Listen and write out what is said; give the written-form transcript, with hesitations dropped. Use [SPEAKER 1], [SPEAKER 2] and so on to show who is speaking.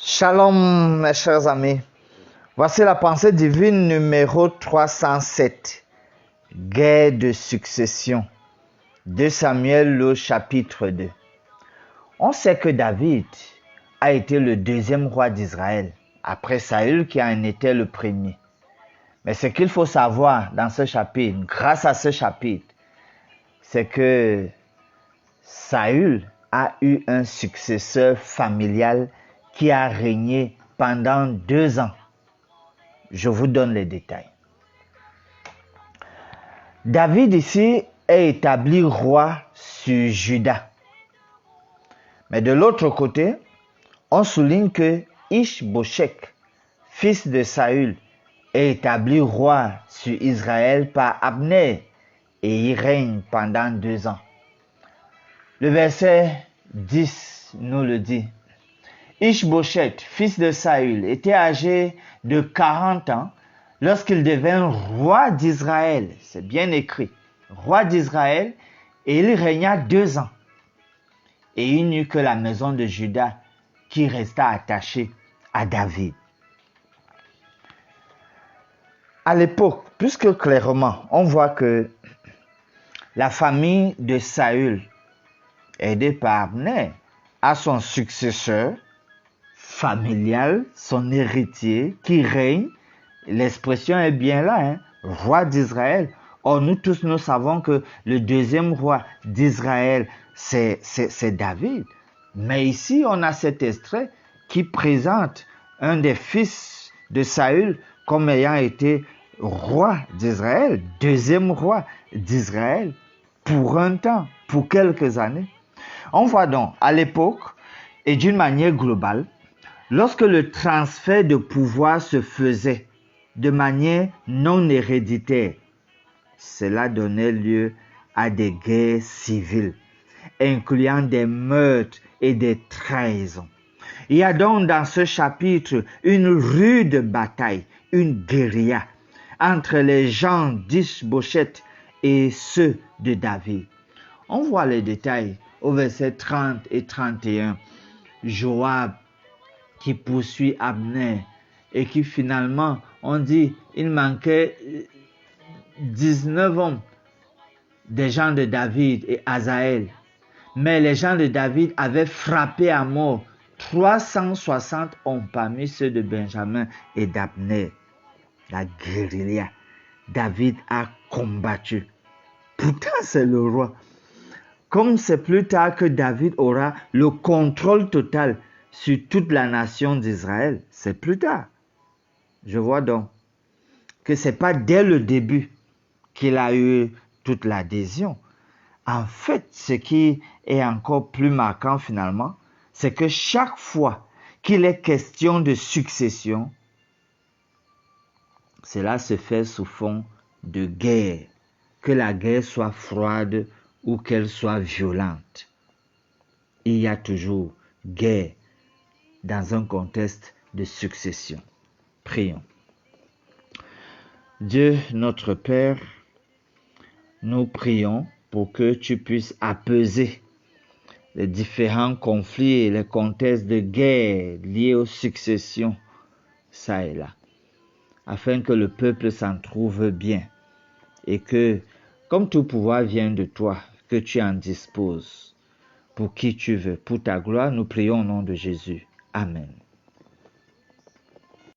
[SPEAKER 1] Shalom mes chers amis, voici la pensée divine numéro 307, guerre de succession, 2 Samuel le chapitre 2. On sait que David a été le deuxième roi d'Israël, après Saül qui en était le premier. Mais ce qu'il faut savoir dans ce chapitre, grâce à ce chapitre, c'est que Saül a eu un successeur familial qui a régné pendant 2 ans. Je vous donne les détails. David ici est établi roi sur Juda. Mais de l'autre côté, on souligne que Ish-Bosheth, fils de Saül, est établi roi sur Israël par Abner et il règne pendant 2 ans. Le verset 10 nous le dit. Ish-Bosheth, fils de Saül, était âgé de 40 ans lorsqu'il devint roi d'Israël. C'est bien écrit. Roi d'Israël, et il régna 2 ans. Et il n'y eut que la maison de Juda qui resta attachée à David. À l'époque, plus que clairement, on voit que la famille de Saül, aidée par Abner, a son successeur familial, son héritier qui règne. L'expression est bien là, roi d'Israël. Or, nous tous, nous savons que le deuxième roi d'Israël, c'est David. Mais ici, on a cet extrait qui présente un des fils de Saül comme ayant été roi d'Israël, deuxième roi d'Israël, pour un temps, pour quelques années. On voit donc, à l'époque, et d'une manière globale, lorsque le transfert de pouvoir se faisait de manière non héréditaire, cela donnait lieu à des guerres civiles, incluant des meurtres et des trahisons. Il y a donc dans ce chapitre une rude bataille, une guérilla, entre les gens d'Ish-Bosheth et ceux de David. On voit les détails au verset 30 et 31. Joab qui poursuit Abner et qui finalement, on dit, il manquait 19 hommes des gens de David et Asaël. Mais les gens de David avaient frappé à mort 360 hommes parmi ceux de Benjamin et d'Abner. La guérilla. David a combattu. Pourtant, c'est le roi. Comme c'est plus tard que David aura le contrôle total sur toute la nation d'Israël, c'est plus tard. Je vois donc que ce n'est pas dès le début qu'il a eu toute l'adhésion. En fait, ce qui est encore plus marquant finalement, c'est que chaque fois qu'il est question de succession, cela se fait sous fond de guerre, que la guerre soit froide ou qu'elle soit violente. Il y a toujours guerre dans un contexte de succession. Prions. Dieu notre Père, nous prions pour que tu puisses apaiser les différents conflits et les contextes de guerre liés aux successions, ça et là, afin que le peuple s'en trouve bien et que, comme tout pouvoir vient de toi, que tu en disposes pour qui tu veux, pour ta gloire, nous prions au nom de Jésus. Amen.